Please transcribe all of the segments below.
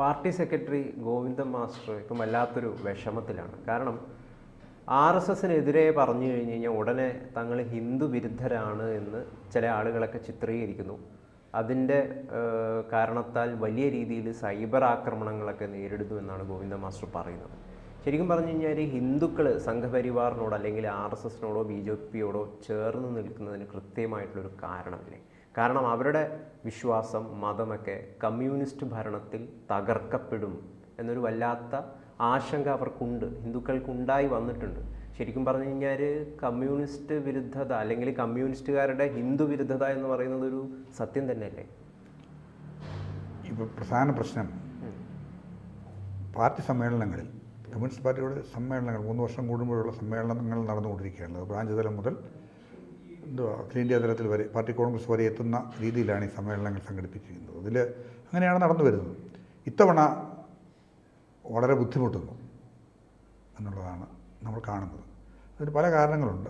Party secretary Govindan master ഇപ്പം വല്ലാത്തൊരു വിഷമത്തിലാണ്. കാരണം RSSനെതിരെ പറഞ്ഞു കഴിഞ്ഞ് കഴിഞ്ഞാൽ ഉടനെ തങ്ങൾ ഹിന്ദു വിരുദ്ധരാണ് എന്ന് ചില ആളുകളൊക്കെ ചിത്രീകരിക്കുന്നു. അതിൻ്റെ കാരണത്താൽ വലിയ രീതിയിൽ സൈബർ ആക്രമണങ്ങളൊക്കെ നേരിടുന്നു എന്നാണ് ഗോവിന്ദൻ മാസ്റ്റർ പറയുന്നത്. ശരിക്കും പറഞ്ഞു കഴിഞ്ഞാൽ ഹിന്ദുക്കൾ സംഘപരിവാറിനോട് അല്ലെങ്കിൽ RSSനോടോ BJPയോടോ ചേർന്ന് നിൽക്കുന്നതിന് കൃത്യമായിട്ടുള്ളൊരു കാരണമില്ലേ? കാരണം അവരുടെ വിശ്വാസം, മതമൊക്കെ കമ്മ്യൂണിസ്റ്റ് ഭരണത്തിൽ തകർക്കപ്പെടും എന്നൊരു വല്ലാത്ത ആശങ്ക അവർക്കുണ്ട്, ഹിന്ദുക്കൾക്കുണ്ടായി വന്നിട്ടുണ്ട്. ശരിക്കും പറഞ്ഞു കഴിഞ്ഞാൽ കമ്മ്യൂണിസ്റ്റ് വിരുദ്ധത അല്ലെങ്കിൽ കമ്മ്യൂണിസ്റ്റുകാരുടെ ഹിന്ദു വിരുദ്ധത എന്ന് പറയുന്നത് ഒരു സത്യം തന്നെയല്ലേ? ഇപ്പോൾ പ്രധാന പ്രശ്നം പാർട്ടി സമ്മേളനങ്ങളിൽ, കമ്മ്യൂണിസ്റ്റ് പാർട്ടിയുടെ സമ്മേളനങ്ങൾ 3 വർഷം കൂടുമ്പോഴുള്ള സമ്മേളനങ്ങൾ നടന്നുകൊണ്ടിരിക്കുകയാണ്. ബ്രാഞ്ച് തലം മുതൽ അഖിലേന്ത്യാ തലത്തിൽ വരെ, പാർട്ടി കോൺഗ്രസ് വരെ എത്തുന്ന രീതിയിലാണ് ഈ സമ്മേളനങ്ങൾ സംഘടിപ്പിച്ചിരിക്കുന്നത്. അതിൽ അങ്ങനെയാണ് നടന്നു വരുന്നത്. ഇത്തവണ വളരെ ബുദ്ധിമുട്ടുന്നു എന്നുള്ളതാണ് നമ്മൾ കാണുന്നത്. അതിന് പല കാരണങ്ങളുണ്ട്.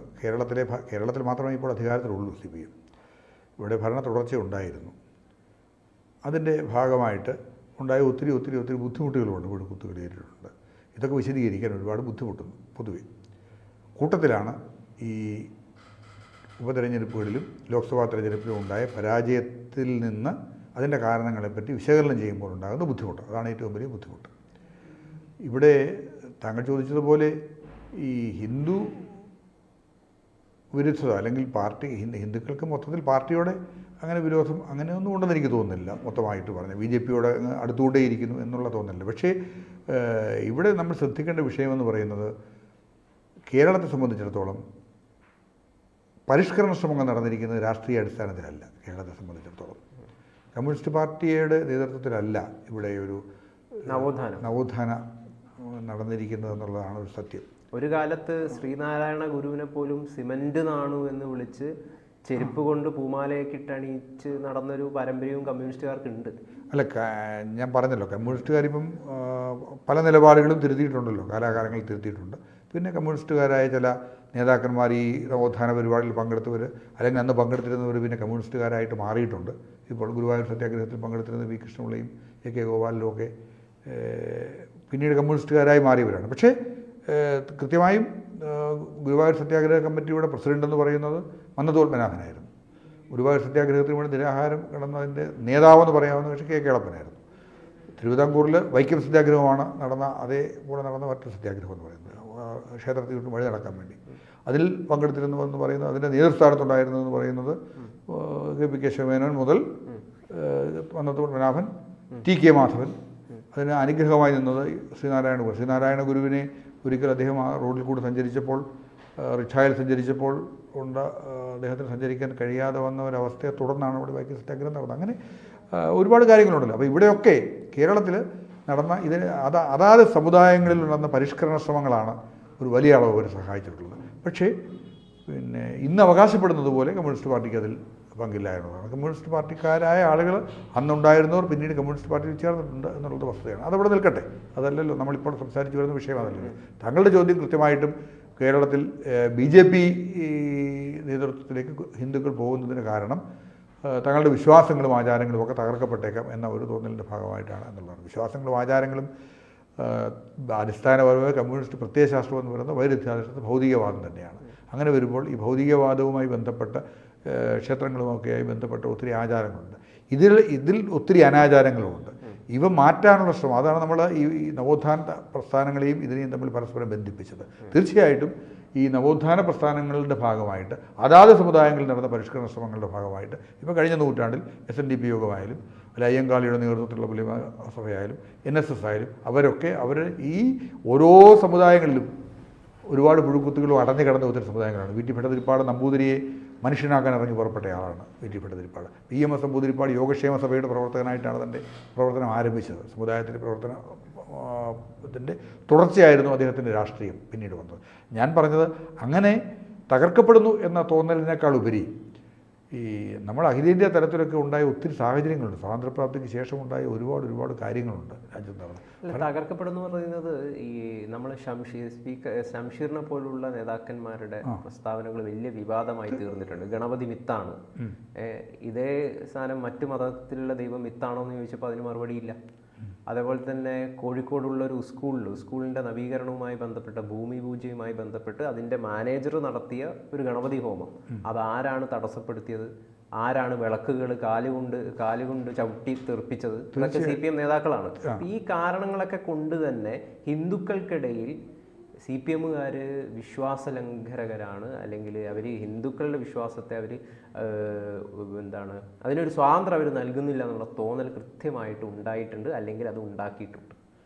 കേരളത്തിൽ മാത്രമേ ഇപ്പോൾ അധികാരത്തിലുള്ളൂ CPM. ഇവിടെ ഭരണ തുടർച്ച ഉണ്ടായിരുന്നു. അതിൻ്റെ ഭാഗമായിട്ട് ഉണ്ടായ ഒത്തിരി ബുദ്ധിമുട്ടുകളുണ്ട്, കുത്തുകളേറ്റിട്ടുണ്ട്. ഇതൊക്കെ വിശദീകരിക്കാൻ ഒരുപാട് ബുദ്ധിമുട്ടുന്നു. പൊതുവെ കൂട്ടത്തിലാണ് ഈ ഉപതെരഞ്ഞെടുപ്പുകളിലും ലോക്സഭാ തെരഞ്ഞെടുപ്പിലും ഉണ്ടായ പരാജയത്തിൽ നിന്ന് അതിൻ്റെ കാരണങ്ങളെപ്പറ്റി വിശകലനം ചെയ്യുമ്പോൾ ഉണ്ടാകുന്ന ബുദ്ധിമുട്ട്, അതാണ് ഏറ്റവും വലിയ ബുദ്ധിമുട്ട്. ഇവിടെ താങ്കൾ ചോദിച്ചതുപോലെ ഈ ഹിന്ദു വിരുദ്ധത അല്ലെങ്കിൽ ഹിന്ദുക്കൾക്ക് മൊത്തത്തിൽ പാർട്ടിയോടെ അങ്ങനെ വിരോധം അങ്ങനെയൊന്നും ഉണ്ടെന്ന് എനിക്ക് തോന്നുന്നില്ല. മൊത്തമായിട്ട് പറഞ്ഞാൽ BJPയോട് അടുത്തുകൊണ്ടേയിരിക്കുന്നു എന്നുള്ള തോന്നുന്നില്ല. പക്ഷേ ഇവിടെ നമ്മൾ ശ്രദ്ധിക്കേണ്ട വിഷയമെന്ന് പറയുന്നത്, കേരളത്തെ സംബന്ധിച്ചിടത്തോളം പരിഷ്കരണ ശ്രമങ്ങൾ നടന്നിരിക്കുന്നത് രാഷ്ട്രീയ അടിസ്ഥാനത്തിലല്ല. കേരളത്തെ സംബന്ധിച്ചിടത്തോളം കമ്മ്യൂണിസ്റ്റ് പാർട്ടിയുടെ നേതൃത്വത്തിലല്ല ഇവിടെ ഒരു നവോത്ഥാനം നടന്നിരിക്കുന്നത് എന്നുള്ളതാണ് ഒരു സത്യം. ഒരു കാലത്ത് ശ്രീനാരായണ ഗുരുവിനെ പോലും സിമന്റ് നാണു എന്ന് വിളിച്ച് ചെരുപ്പ് കൊണ്ട് പൂമാലയൊക്കെ ഇട്ടണിയിച്ച് നടന്നൊരു പാരമ്പര്യവും കമ്മ്യൂണിസ്റ്റുകാർക്കുണ്ട്. അല്ല, ഞാൻ പറഞ്ഞല്ലോ, കമ്മ്യൂണിസ്റ്റുകാരിപ്പം പല നിലപാടുകളും തിരുത്തിയിട്ടുണ്ടല്ലോ, കാലാകാലങ്ങളിൽ തിരുത്തിയിട്ടുണ്ട്. പിന്നെ കമ്മ്യൂണിസ്റ്റുകാരായ ചില നേതാക്കന്മാർ ഈ നവോത്ഥാന പരിപാടിയിൽ പങ്കെടുത്തവർ അല്ലെങ്കിൽ അന്ന് പങ്കെടുത്തിരുന്നവർ പിന്നെ കമ്മ്യൂണിസ്റ്റുകാരായിട്ട് മാറിയിട്ടുണ്ട്. ഇപ്പോൾ ഗുരുവായൂർ സത്യാഗ്രഹത്തിൽ പങ്കെടുത്തിരുന്ന V. കൃഷ്ണപിള്ളയും AK ഗോപാലനും ഒക്കെ പിന്നീട് കമ്മ്യൂണിസ്റ്റുകാരായി മാറിയവരാണ്. പക്ഷേ കൃത്യമായും ഗുരുവായൂർ സത്യാഗ്രഹ കമ്മിറ്റിയുടെ പ്രസിഡന്റ് എന്ന് പറയുന്നത് മന്നത്തോൽപനാഭനായിരുന്നു. ഗുരുവായൂർ സത്യാഗ്രഹത്തിന് വേണ്ടി നിരാഹാരം കിടന്നതിൻ്റെ നേതാവെന്ന് പറയാവുന്ന പക്ഷേ KK കേളപ്പനായിരുന്നു. തിരുവിതാംകൂറിൽ വൈക്കം സത്യാഗ്രഹമാണ് അതേപോലെ നടന്ന മറ്റൊരു സത്യാഗ്രഹം എന്ന് പറയുന്നത്, ക്ഷേത്രത്തിൽ വിട്ട് വഴി നടക്കാൻ വേണ്ടി. അതിൽ പങ്കെടുത്തിരുന്നുവെന്ന് പറയുന്നത്, അതിൻ്റെ നേതൃസ്ഥാനത്തുണ്ടായിരുന്നതെന്ന് പറയുന്നത് KP കേശവമേനോൻ മുതൽ മന്നത്തോൽപനാഭൻ, TK മാധവൻ. അതിന് അനുഗ്രഹമായി നിന്നത് ശ്രീനാരായണ ഗുരുവിനെ ഒരിക്കൽ അദ്ദേഹം ആ റോഡിൽ കൂടി സഞ്ചരിച്ചപ്പോൾ, റിക്ഷായിൽ സഞ്ചരിച്ചപ്പോൾ അദ്ദേഹത്തിന് സഞ്ചരിക്കാൻ കഴിയാതെ വന്ന ഒരവസ്ഥയെ തുടർന്നാണ് ഇവിടെ വൈക്കം സത്യാഗ്രഹം നടന്നത്. അങ്ങനെ ഒരുപാട് കാര്യങ്ങളുണ്ടല്ലോ. അപ്പോൾ ഇവിടെയൊക്കെ കേരളത്തിൽ നടന്ന അതാത് സമുദായങ്ങളിൽ നടന്ന പരിഷ്കരണ ശ്രമങ്ങളാണ് ഒരു വലിയ അളവ് വരെ സഹായിച്ചിട്ടുള്ളത്. പക്ഷേ പിന്നെ ഇന്ന് അവകാശപ്പെടുന്നത് പോലെ കമ്മ്യൂണിസ്റ്റ് പാർട്ടിക്ക് അതിൽ പങ്കില്ല എന്നുള്ളതാണ്. കമ്മ്യൂണിസ്റ്റ് പാർട്ടിക്കാരായ ആളുകൾ അന്നുണ്ടായിരുന്നവർ പിന്നീട് കമ്മ്യൂണിസ്റ്റ് പാർട്ടിയിൽ ചേർന്നിട്ടുണ്ട് എന്നുള്ളത് വസ്തുതയാണ്. അതവിടെ നിൽക്കട്ടെ, അതല്ലല്ലോ നമ്മളിപ്പോൾ സംസാരിച്ചു വരുന്ന വിഷയം, അതല്ലല്ലോ. താങ്കളുടെ ചോദ്യം കൃത്യമായിട്ടും കേരളത്തിൽ BJP നേതൃത്വത്തിലേക്ക് ഹിന്ദുക്കൾ പോകുന്നതിന് കാരണം തങ്ങളുടെ വിശ്വാസങ്ങളും ആചാരങ്ങളും ഒക്കെ തകർക്കപ്പെട്ടേക്കാം എന്ന ഒരു തോന്നലിൻ്റെ ഭാഗമായിട്ടാണ് എന്നുള്ളതാണ്. വിശ്വാസങ്ങളും ആചാരങ്ങളും അടിസ്ഥാനപരമായി കമ്മ്യൂണിസ്റ്റ് പ്രത്യയശാസ്ത്രം എന്ന് പറയുന്നത് വൈരുദ്ധ്യാധിഷ്ഠിത ഭൗതികവാദം തന്നെയാണ്. അങ്ങനെ വരുമ്പോൾ ഈ ഭൗതികവാദവുമായി ബന്ധപ്പെട്ട ക്ഷേത്രങ്ങളുമൊക്കെയായി ബന്ധപ്പെട്ട ഒത്തിരി ആചാരങ്ങളുണ്ട്. ഇതിൽ ഒത്തിരി അനാചാരങ്ങളുമുണ്ട്. ഇവ മാറ്റാനുള്ള ശ്രമം, അതാണ് നമ്മൾ ഈ നവോത്ഥാന പ്രസ്ഥാനങ്ങളെയും ഇതിനെയും തമ്മിൽ പരസ്പരം ബന്ധിപ്പിച്ചത്. തീർച്ചയായിട്ടും ഈ നവോത്ഥാന പ്രസ്ഥാനങ്ങളുടെ ഭാഗമായിട്ട് അതാത് സമുദായങ്ങളിൽ നടന്ന പരിഷ്കരണ ശ്രമങ്ങളുടെ ഭാഗമായിട്ട് ഇപ്പോൾ കഴിഞ്ഞ നൂറ്റാണ്ടിൽ SNDP യോഗമായാലും അല്ല അയ്യങ്കാളിയുടെ നേതൃത്വത്തിലുള്ള പുലിമ സഭയായാലും NSS ആയാലും അവർ ഈ ഓരോ സമുദായങ്ങളിലും ഒരുപാട് പുഴുക്കുത്തുകളും അടഞ്ഞു കിടന്ന ഒത്തിരി സമുദായങ്ങളാണ്. VT ഭട്ടതിരിപ്പാട് നമ്പൂതിരിയെ മനുഷ്യനാക്കാൻ ഇറങ്ങി പുറപ്പെട്ട ആളാണ് VT ഭട്ടതിരിപ്പാട്. PMS നമ്പൂതിരിപ്പാട് യോഗക്ഷേമ സഭയുടെ പ്രവർത്തകനായിട്ടാണ് തൻ്റെ പ്രവർത്തനം ആരംഭിച്ചത്. സമുദായത്തിൻ്റെ പ്രവർത്തനത്തിൻ്റെ തുടർച്ചയായിരുന്നു അദ്ദേഹത്തിൻ്റെ രാഷ്ട്രീയം പിന്നീട് വന്നത്. ഞാൻ പറഞ്ഞത് അങ്ങനെ തകർക്കപ്പെടുന്നു എന്ന തോന്നലിനേക്കാൾ ഉപരി ഈ നമ്മൾ അഖിലേന്ത്യാ തലത്തിലൊക്കെ ഉണ്ടായ ഒത്തിരി സാഹചര്യങ്ങളുണ്ട്. സ്വാതന്ത്ര്യപ്രാപ്തിക്ക് ശേഷം ഉണ്ടായ ഒരുപാട് കാര്യങ്ങളുണ്ട് രാജ്യത്ത് നടന്നത്. തകർക്കപ്പെടുന്നു പറയുന്നത് ഈ നമ്മൾ ശംഷീറിനെ പോലുള്ള നേതാക്കന്മാരുടെ പ്രസ്താവനകൾ വലിയ വിവാദമായി തീർന്നിട്ടുണ്ട്. ഗണപതി മിത്താണ്, ഇതേ സാധനം മറ്റു മതത്തിലുള്ള ദൈവം മിത്താണോ എന്ന് ചോദിച്ചപ്പോൾ അതിന് മറുപടിയില്ല. അതേപോലെ തന്നെ കോഴിക്കോടുള്ള ഒരു സ്കൂളിൻ്റെ നവീകരണവുമായി ബന്ധപ്പെട്ട ഭൂമി പൂജയുമായി ബന്ധപ്പെട്ട് അതിൻ്റെ മാനേജർ നടത്തിയ ഒരു ഗണപതി ഹോമം, അതാരാണ് തടസ്സപ്പെടുത്തിയത്, ആരാണ് വിളക്കുകൾ കാലുകൊണ്ട് ചവിട്ടി തെറിപ്പിച്ചത്, ഇതൊക്കെ CPM നേതാക്കളാണ്. ഈ കാരണങ്ങളൊക്കെ കൊണ്ട് തന്നെ ഹിന്ദുക്കൾക്കിടയിൽ CPMകാർ വിശ്വാസലംഘകരാണ്, അല്ലെങ്കിൽ അവർ ഹിന്ദുക്കളുടെ വിശ്വാസത്തെ അതിനൊരു സ്വാതന്ത്ര്യം അവർ നൽകുന്നില്ല എന്നുള്ള തോന്നൽ കൃത്യമായിട്ട് ഉണ്ടായിട്ടുണ്ട്, അല്ലെങ്കിൽ അത്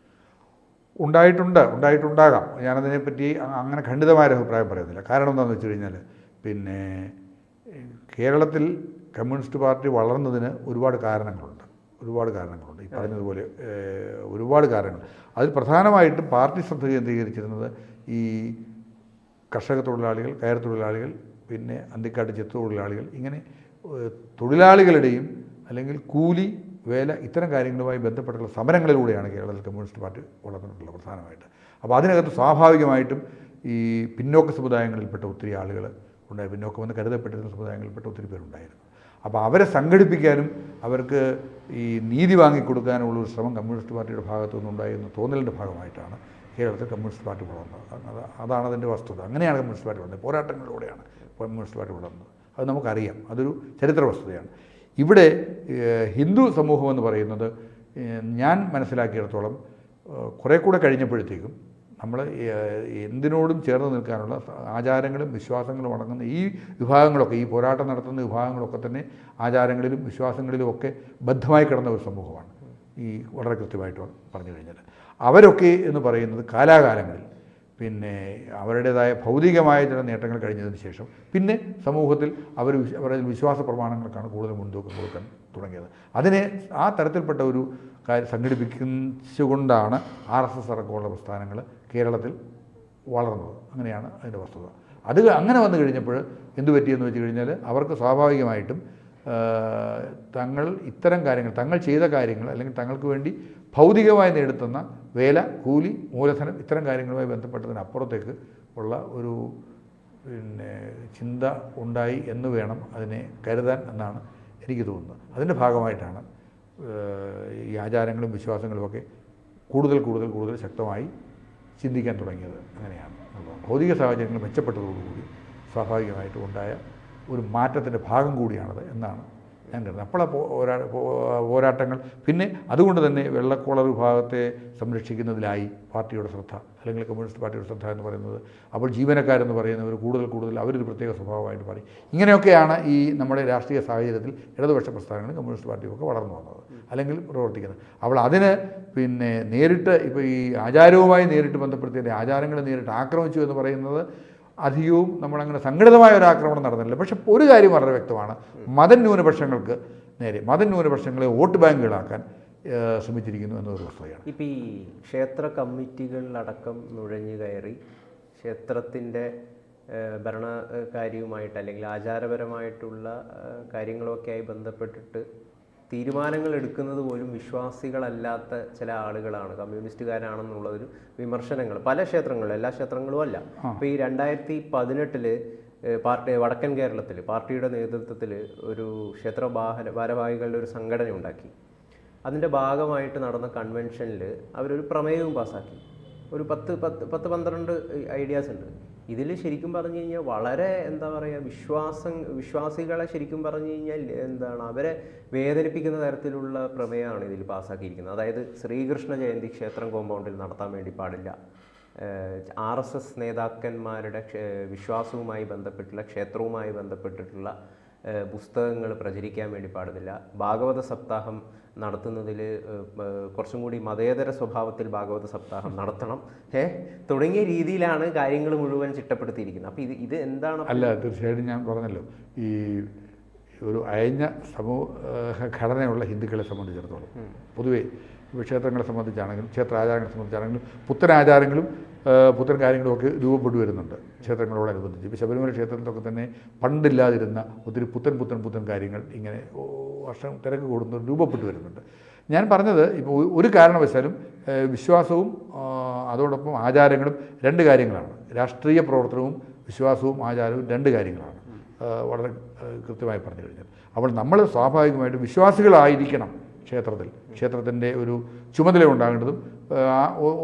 ഉണ്ടായിട്ടുണ്ടാകാം. ഞാനതിനെപ്പറ്റി അങ്ങനെ ഖണ്ഡിതമായ അഭിപ്രായം പറയുന്നില്ല. കാരണം എന്താണെന്ന് വെച്ച് കഴിഞ്ഞാൽ, പിന്നെ കേരളത്തിൽ കമ്മ്യൂണിസ്റ്റ് പാർട്ടി വളർന്നതിന് ഒരുപാട് കാരണങ്ങളുണ്ട്. ഈ പറഞ്ഞതുപോലെ ഒരുപാട് കാരണങ്ങൾ. അതിൽ പ്രധാനമായിട്ടും പാർട്ടി ശ്രദ്ധ കേന്ദ്രീകരിച്ചിരുന്നത് ഈ കർഷക തൊഴിലാളികൾ, കയർ തൊഴിലാളികൾ, പിന്നെ അന്തിക്കാട്ട് ചെത്തു തൊഴിലാളികൾ, ഇങ്ങനെ തൊഴിലാളികളുടെയും അല്ലെങ്കിൽ കൂലി വേല ഇത്തരം കാര്യങ്ങളുമായി ബന്ധപ്പെട്ടുള്ള സമരങ്ങളിലൂടെയാണ് കേരളത്തിൽ കമ്മ്യൂണിസ്റ്റ് പാർട്ടി വളർന്നിട്ടുള്ളത് പ്രധാനമായിട്ട്. അപ്പോൾ അതിനകത്ത് സ്വാഭാവികമായിട്ടും ഈ പിന്നോക്ക സമുദായങ്ങളിൽപ്പെട്ട ഒത്തിരി ആളുകൾ ഉണ്ടായി, പിന്നോക്കമെന്ന് കരുതപ്പെട്ടിരുന്ന സമുദായങ്ങളിൽപ്പെട്ട ഒത്തിരി പേരുണ്ടായിരുന്നു. അപ്പോൾ അവരെ സംഘടിപ്പിക്കാനും അവർക്ക് ഈ നീതി വാങ്ങിക്കൊടുക്കാനുള്ള ഒരു ശ്രമം കമ്മ്യൂണിസ്റ്റ് പാർട്ടിയുടെ ഭാഗത്തു നിന്നുണ്ടായിരുന്ന തോന്നലിൻ്റെ ഭാഗമായിട്ടാണ് കേരളത്തിൽ കമ്മ്യൂണിസ്റ്റ് പാർട്ടി വളർന്നത്. അതാണ് അതിൻ്റെ വസ്തുത. അങ്ങനെയാണ് കമ്മ്യൂണിസ്റ്റ് പാർട്ടി വളർന്നത്, പോരാട്ടങ്ങളിലൂടെയാണ് കമ്മ്യൂണിസ്റ്റ് പാർട്ടി വളർന്നത്. അത് നമുക്കറിയാം, അതൊരു ചരിത്ര വസ്തുതയാണ്. ഇവിടെ ഹിന്ദു സമൂഹം എന്ന് പറയുന്നത് ഞാൻ മനസ്സിലാക്കിയിടത്തോളം കുറേ കൂടെ കഴിഞ്ഞപ്പോഴത്തേക്കും നമ്മൾ എന്തിനോടും ചേർന്ന് നിൽക്കാനുള്ള ആചാരങ്ങളും വിശ്വാസങ്ങളും അടങ്ങുന്ന ഈ വിഭാഗങ്ങളൊക്കെ, ഈ പോരാട്ടം നടത്തുന്ന വിഭാഗങ്ങളൊക്കെ തന്നെ ആചാരങ്ങളിലും വിശ്വാസങ്ങളിലും ഒക്കെ ബദ്ധമായി കിടന്ന ഒരു സമൂഹമാണ്. ഈ വളരെ കൃത്യമായിട്ട് പറഞ്ഞു കഴിഞ്ഞാൽ അവരൊക്കെ എന്ന് പറയുന്നത് കാലാകാലങ്ങളിൽ പിന്നെ അവരുടേതായ ഭൗതികമായ ചില നേട്ടങ്ങൾ കഴിഞ്ഞതിന് ശേഷം പിന്നെ സമൂഹത്തിൽ അവരുടെ വിശ്വാസ പ്രമാണങ്ങൾക്കാണ് കൂടുതൽ മുൻതൂക്കം കൊടുക്കാൻ തുടങ്ങിയത്. അതിനെ ആ തരത്തിൽപ്പെട്ട ഒരു കാര്യം സംഘടിപ്പിച്ചുകൊണ്ടാണ് RSS അടക്കമുള്ള പ്രസ്ഥാനങ്ങൾ കേരളത്തിൽ വളർന്നത്. അങ്ങനെയാണ് അതിൻ്റെ വസ്തുത. അത് അങ്ങനെ വന്നു കഴിഞ്ഞപ്പോൾ എന്തു പറ്റിയെന്ന് വെച്ച് കഴിഞ്ഞാൽ അവർക്ക് സ്വാഭാവികമായിട്ടും തങ്ങൾ ഇത്തരം കാര്യങ്ങൾ, തങ്ങൾ ചെയ്ത കാര്യങ്ങൾ, അല്ലെങ്കിൽ തങ്ങൾക്ക് വേണ്ടി ഭൗതികമായി നേടുത്തുന്ന വേല, കൂലി, മൂലധനം, ഇത്തരം കാര്യങ്ങളുമായി ബന്ധപ്പെട്ടതിനപ്പുറത്തേക്ക് ഉള്ള ഒരു പിന്നെ ചിന്ത ഉണ്ടായി എന്ന് വേണം അതിനെ കരുതാൻ എന്നാണ് എനിക്ക് തോന്നുന്നത്. അതിൻ്റെ ഭാഗമായിട്ടാണ് ഈ ആചാരങ്ങളും വിശ്വാസങ്ങളുമൊക്കെ കൂടുതൽ ശക്തമായി ചിന്തിക്കാൻ തുടങ്ങിയത്. അങ്ങനെയാണ് ഭൗതിക സാഹചര്യങ്ങൾ മെച്ചപ്പെട്ടതോടുകൂടി സ്വാഭാവികമായിട്ടും ഉണ്ടായ ഒരു മാറ്റത്തിൻ്റെ ഭാഗം കൂടിയാണത് എന്നാണ് ഞാൻ കരുതുന്നത്. അപ്പോൾ പോരാട്ടങ്ങൾ പിന്നെ അതുകൊണ്ട് തന്നെ വെള്ളക്കോളർ വിഭാഗത്തെ സംരക്ഷിക്കുന്നതിലായി പാർട്ടിയുടെ ശ്രദ്ധ, അല്ലെങ്കിൽ കമ്മ്യൂണിസ്റ്റ് പാർട്ടിയുടെ ശ്രദ്ധ എന്ന് പറയുന്നത്. അപ്പോൾ ജീവനക്കാരെന്ന് പറയുന്നവർ കൂടുതൽ അവരൊരു പ്രത്യേക സ്വഭാവമായിട്ട് പറയും. ഇങ്ങനെയൊക്കെയാണ് ഈ നമ്മുടെ രാഷ്ട്രീയ സാഹചര്യത്തിൽ ഇടതുപക്ഷ പ്രസ്ഥാനങ്ങളും കമ്മ്യൂണിസ്റ്റ് പാർട്ടിയൊക്കെ വളർന്നു വന്നത്, അല്ലെങ്കിൽ പ്രവർത്തിക്കുന്നത്. അപ്പോൾ അതിന് പിന്നെ നേരിട്ട് ഇപ്പോൾ ഈ ആചാരവുമായി നേരിട്ട് ബന്ധപ്പെടുത്തിയ ആചാരങ്ങളെ നേരിട്ട് ആക്രമിച്ചു എന്ന് പറയുന്നത് അധികവും നമ്മളങ്ങനെ സംഘടിതമായ ഒരു ആക്രമണം നടന്നില്ല. പക്ഷെ ഒരു കാര്യം വളരെ വ്യക്തമാണ്, മതന്യൂനപക്ഷങ്ങൾക്ക് നേരെ, മതന്യൂനപക്ഷങ്ങളെ വോട്ട് ബാങ്കുകളാക്കാൻ ശ്രമിച്ചിരിക്കുന്നു എന്നൊരു വസ്തുതയാണ്. ഇപ്പോൾ ഈ ക്ഷേത്ര കമ്മിറ്റികളിലടക്കം നുഴഞ്ഞു കയറി ക്ഷേത്രത്തിൻ്റെ ഭരണകാര്യവുമായിട്ട് അല്ലെങ്കിൽ ആചാരപരമായിട്ടുള്ള കാര്യങ്ങളൊക്കെയായി ബന്ധപ്പെട്ടിട്ട് തീരുമാനങ്ങൾ എടുക്കുന്നത് പോലും വിശ്വാസികളല്ലാത്ത ചില ആളുകളാണ്, കമ്മ്യൂണിസ്റ്റുകാരാണെന്നുള്ളൊരു വിമർശനങ്ങൾ പല ക്ഷേത്രങ്ങളിലും, എല്ലാ ക്ഷേത്രങ്ങളും അല്ല. അപ്പോൾ ഈ 2018 പാർട്ടി വടക്കൻ കേരളത്തിൽ പാർട്ടിയുടെ നേതൃത്വത്തിൽ ഒരു ക്ഷേത്ര ഭാരവാഹികളുടെ ഒരു സംഘടന ഉണ്ടാക്കി. അതിൻ്റെ ഭാഗമായിട്ട് നടന്ന കൺവെൻഷനിൽ അവരൊരു പ്രമേയവും പാസ്സാക്കി. ഒരു 10-12 ഐഡിയാസ് ഉണ്ട്. ഇതിൽ ശരിക്കും പറഞ്ഞു കഴിഞ്ഞാൽ വളരെ എന്താ പറയുക, വിശ്വാസികളെ ശരിക്കും പറഞ്ഞു കഴിഞ്ഞാൽ അവരെ വേദനിപ്പിക്കുന്ന തരത്തിലുള്ള പ്രമേയമാണ് ഇതിൽ പാസ്സാക്കിയിരിക്കുന്നത്. അതായത് ശ്രീകൃഷ്ണ ജയന്തി ക്ഷേത്രം കോമ്പൗണ്ടിൽ നടത്താൻ വേണ്ടി പാടില്ല, RSS നേതാക്കന്മാരുടെ വിശ്വാസവുമായി ബന്ധപ്പെട്ടുള്ള ക്ഷേത്രവുമായി ബന്ധപ്പെട്ടിട്ടുള്ള പുസ്തകങ്ങൾ പ്രചരിക്കാൻ വേണ്ടി പാടില്ല, ഭാഗവത സപ്താഹം നടത്തുന്നതിൽ കുറച്ചും കൂടി മതേതര സ്വഭാവത്തിൽ ഭാഗവത സപ്താഹം നടത്തണം, തുടങ്ങിയ രീതിയിലാണ് കാര്യങ്ങൾ മുഴുവൻ ചിട്ടപ്പെടുത്തിയിരിക്കുന്നത്. അപ്പോൾ ഇത് എന്താണ്? അല്ല, തീർച്ചയായിട്ടും ഞാൻ പറഞ്ഞല്ലോ, ഈ ഒരു അയഞ്ഞ ഘടനയുള്ള ഹിന്ദുക്കളെ സംബന്ധിച്ചിടത്തോളം പൊതുവേ ക്ഷേത്രങ്ങളെ സംബന്ധിച്ചാണെങ്കിലും ക്ഷേത്രാചാരങ്ങളെ സംബന്ധിച്ചാണെങ്കിലും പുത്തൻ ആചാരങ്ങളും പുത്തൻ കാര്യങ്ങളുമൊക്കെ രൂപപ്പെട്ടു വരുന്നുണ്ട് ക്ഷേത്രങ്ങളോടനുബന്ധിച്ച്. ഇപ്പോൾ ശബരിമല ക്ഷേത്രത്തിലൊക്കെ തന്നെ പണ്ടില്ലാതിരുന്ന ഒത്തിരി പുത്തൻ കാര്യങ്ങൾ ഇങ്ങനെ വർഷം തിരക്ക് കൂടുന്ന രൂപപ്പെട്ടു വരുന്നുണ്ട്. ഞാൻ പറഞ്ഞത് ഇപ്പോൾ ഒരു കാരണവശാലും വിശ്വാസവും അതോടൊപ്പം ആചാരങ്ങളും രണ്ട് കാര്യങ്ങളാണ്. രാഷ്ട്രീയ പ്രവർത്തനവും വിശ്വാസവും ആചാരവും രണ്ട് കാര്യങ്ങളാണ്, വളരെ കൃത്യമായി പറഞ്ഞു കഴിഞ്ഞാൽ. അപ്പോൾ നമ്മൾ സ്വാഭാവികമായിട്ടും വിശ്വാസികളായിരിക്കണം ക്ഷേത്രത്തിൻ്റെ ഒരു ചുമതല ഉണ്ടാകേണ്ടതും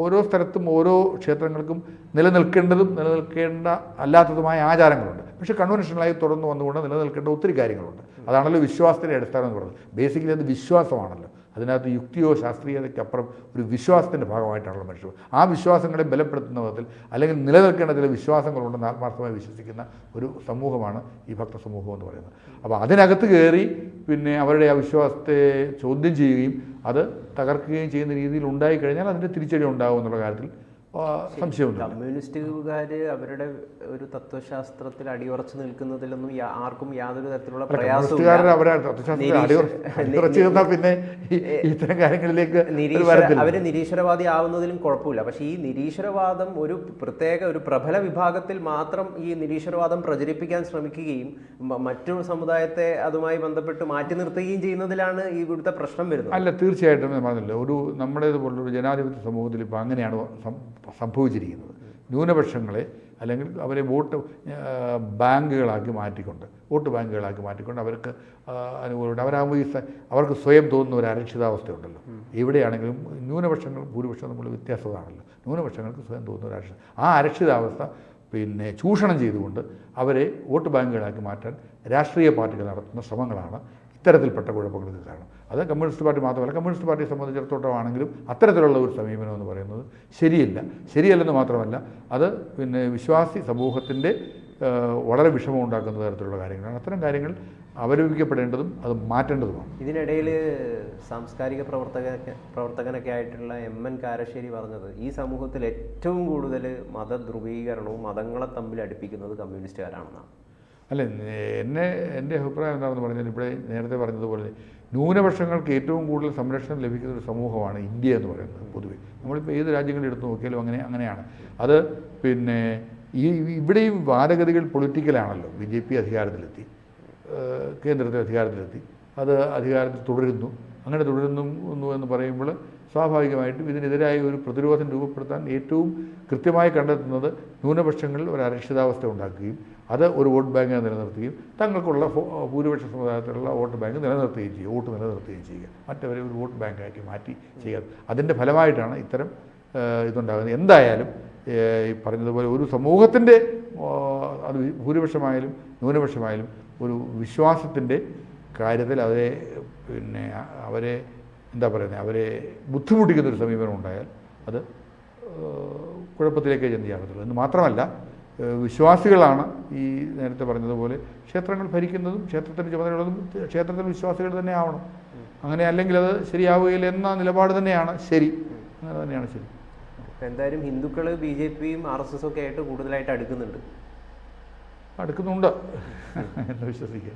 ഓരോ സ്ഥലത്തും ഓരോ ക്ഷേത്രങ്ങൾക്കും നിലനിൽക്കേണ്ട അല്ലാത്തതുമായ ആചാരങ്ങളുണ്ട്. പക്ഷേ കൺവെൻഷനലായി തുടർന്ന് വന്നുകൊണ്ട് നിലനിൽക്കേണ്ട ഒത്തിരി കാര്യങ്ങളുണ്ട്. അതാണല്ലോ വിശ്വാസത്തിൻ്റെ അടിസ്ഥാനം എന്ന് പറയുന്നത്. ബേസിക്കലി അത് വിശ്വാസമാണല്ലോ. അതിനകത്ത് യുക്തിയോ ശാസ്ത്രീയതയ്ക്കപ്പുറം ഒരു വിശ്വാസത്തിൻ്റെ ഭാഗമായിട്ടാണല്ലോ മനുഷ്യർ. ആ വിശ്വാസങ്ങളെ ബലപ്പെടുത്തുന്ന വിധത്തിൽ അല്ലെങ്കിൽ നിലനിൽക്കേണ്ട ചില വിശ്വാസങ്ങളുണ്ടെന്ന് ആത്മാർത്ഥമായി വിശ്വസിക്കുന്ന ഒരു സമൂഹമാണ് ഈ ഭക്ത സമൂഹം എന്ന് പറയുന്നത്. അപ്പോൾ അതിനകത്ത് കയറി പിന്നെ അവരുടെ ആ വിശ്വാസത്തെ ചോദ്യം ചെയ്യുകയും അത് തകർക്കുകയും ചെയ്യുന്ന രീതിയിൽ ഉണ്ടായിക്കഴിഞ്ഞാൽ അതിൻ്റെ തിരിച്ചടി ഉണ്ടാകും എന്നുള്ള കാര്യത്തിൽ സംശയമൊന്നുമില്ല. കമ്മ്യൂണിസ്റ്റുകാർ അവരുടെ ഒരു തത്വശാസ്ത്രത്തിൽ അടിയുറച്ച് നിൽക്കുന്നതിലൊന്നും ആർക്കും യാതൊരു തരത്തിലുള്ള പ്രയാസവും പിന്നെ ഇത്തരം കാര്യങ്ങളിലേക്ക് അവര് നിരീശ്വരവാദി ആവുന്നതിലും കുഴപ്പമില്ല. പക്ഷേ ഈ നിരീശ്വരവാദം ഒരു പ്രത്യേക ഒരു പ്രബല വിഭാഗത്തിൽ മാത്രം ഈ നിരീശ്വരവാദം പ്രചരിപ്പിക്കാൻ ശ്രമിക്കുകയും മറ്റു സമുദായത്തെ അതുമായി ബന്ധപ്പെട്ട് മാറ്റി നിർത്തുകയും ചെയ്യുന്നതിലാണ് ഈ ഇവിടുത്തെ പ്രശ്നം വരുന്നത്. അല്ല, തീർച്ചയായിട്ടും പറഞ്ഞില്ല. നമ്മുടേതുപോലുള്ളൊരു ജനാധിപത്യ സമൂഹത്തിൽ ഇപ്പോൾ അങ്ങനെയാണ് സംഭവിച്ചിരിക്കുന്നത്. ന്യൂനപക്ഷങ്ങളെ അല്ലെങ്കിൽ അവരെ വോട്ട് ബാങ്കുകളാക്കി മാറ്റിക്കൊണ്ട് അവർക്ക് അനുകൂലമുണ്ട്. അവരാകുമ്പോൾ അവർക്ക് സ്വയം തോന്നുന്ന ഒരു അരക്ഷിതാവസ്ഥയുണ്ടല്ലോ. എവിടെയാണെങ്കിലും ന്യൂനപക്ഷങ്ങൾ ഭൂരിപക്ഷം തമ്മിലുള്ള വ്യത്യാസമാണല്ലോ. ന്യൂനപക്ഷങ്ങൾക്ക് സ്വയം തോന്നുന്ന ഒരു ആ അരക്ഷിതാവസ്ഥ പിന്നെ ചൂഷണം ചെയ്തുകൊണ്ട് അവരെ വോട്ട് ബാങ്കുകളാക്കി മാറ്റാൻ രാഷ്ട്രീയ പാർട്ടികൾ നടത്തുന്ന ശ്രമങ്ങളാണ് ഇത്തരത്തിൽപ്പെട്ട കുഴപ്പങ്ങൾക്ക് കാരണം. അത് കമ്മ്യൂണിസ്റ്റ് പാർട്ടി മാത്രമല്ല, കമ്മ്യൂണിസ്റ്റ് പാർട്ടിയെ സംബന്ധിച്ചിടത്തോളമാണെങ്കിലും അത്തരത്തിലുള്ള ഒരു സമീപനം എന്ന് പറയുന്നത് ശരിയല്ലെന്ന് മാത്രമല്ല അത് പിന്നെ വിശ്വാസി സമൂഹത്തിൻ്റെ വളരെ വിഷമം ഉണ്ടാക്കുന്ന തരത്തിലുള്ള കാര്യങ്ങളാണ്. അത്തരം കാര്യങ്ങൾ അപലപിക്കപ്പെടേണ്ടതും അത് മാറ്റേണ്ടതുമാണ്. ഇതിനിടയിൽ സാംസ്കാരിക പ്രവർത്തകനൊക്കെ ആയിട്ടുള്ള MN കാരശ്ശേരി പറഞ്ഞത് ഈ സമൂഹത്തിൽ ഏറ്റവും കൂടുതൽ മതധ്രുവീകരണവും മതങ്ങളെ തമ്മിൽ അടുപ്പിക്കുന്നത് കമ്മ്യൂണിസ്റ്റുകാരാണെന്നാണ്. അല്ല, എൻ്റെ അഭിപ്രായം എന്താണെന്ന് പറഞ്ഞാൽ ഇവിടെ നേരത്തെ പറഞ്ഞതുപോലെ ന്യൂനപക്ഷങ്ങൾക്ക് ഏറ്റവും കൂടുതൽ സംരക്ഷണം ലഭിക്കുന്ന ഒരു സമൂഹമാണ് ഇന്ത്യ എന്ന് പറയുന്നത്. പൊതുവെ നമ്മളിപ്പോൾ ഏത് രാജ്യങ്ങളിൽ എടുത്തു നോക്കിയാലും അങ്ങനെയാണ്. അത് പിന്നെ ഇവിടെയും വാദഗതികൾ പൊളിറ്റിക്കലാണല്ലോ. BJP അധികാരത്തിലെത്തി, കേന്ദ്രത്തിൽ അധികാരത്തിലെത്തി, അത് അധികാരത്തിൽ തുടരുന്നു. അങ്ങനെ തുടരുന്നു എന്ന് പറയുമ്പോൾ സ്വാഭാവികമായിട്ടും ഇതിനെതിരായ ഒരു പ്രതിരോധം രൂപപ്പെടുത്താൻ ഏറ്റവും കൃത്യമായി കണ്ടെത്തുന്നത് ന്യൂനപക്ഷങ്ങളിൽ ഒരു അരക്ഷിതാവസ്ഥ ഉണ്ടാക്കുകയും അത് ഒരു വോട്ട് ബാങ്ക് നിലനിർത്തുകയും തങ്ങൾക്കുള്ള ഭൂരിപക്ഷ സമുദായത്തിലുള്ള വോട്ട് ബാങ്ക് നിലനിർത്തുകയും ചെയ്യുക. മറ്റവരെ ഒരു വോട്ട് ബാങ്കാക്കി മാറ്റി ചെയ്യുക. അതിൻ്റെ ഫലമായിട്ടാണ് ഇത്തരം ഇതുണ്ടാകുന്നത്. എന്തായാലും ഈ പറഞ്ഞതുപോലെ ഒരു സമൂഹത്തിൻ്റെ അത് ഭൂരിപക്ഷമായാലും ന്യൂനപക്ഷമായാലും ഒരു വിശ്വാസത്തിൻ്റെ കാര്യത്തിൽ അവരെ അവരെ ബുദ്ധിമുട്ടിക്കുന്നൊരു സമീപനം ഉണ്ടായാൽ അത് കുഴപ്പത്തിലേക്ക് ചെന്ന് ചെയ്യാറുള്ളൂ. എന്ന് മാത്രമല്ല, വിശ്വാസികളാണ് ഈ നേരത്തെ പറഞ്ഞതുപോലെ ക്ഷേത്രങ്ങൾ ഭരിക്കുന്നതും ക്ഷേത്രത്തിന് ചുമതലയുള്ളതും ക്ഷേത്രത്തിൽ വിശ്വാസികൾ തന്നെ ആവണം. അങ്ങനെ അല്ലെങ്കിൽ അത് ശരിയാവുകയില്ല എന്ന നിലപാട് തന്നെയാണ് ശരി. അങ്ങനെ തന്നെയാണ് ശരി. എന്തായാലും ഹിന്ദുക്കൾ BJPയും RSS ഒക്കെ ആയിട്ട് കൂടുതലായിട്ട് അടുക്കുന്നുണ്ട് എന്ന് വിശ്വസിക്കുക.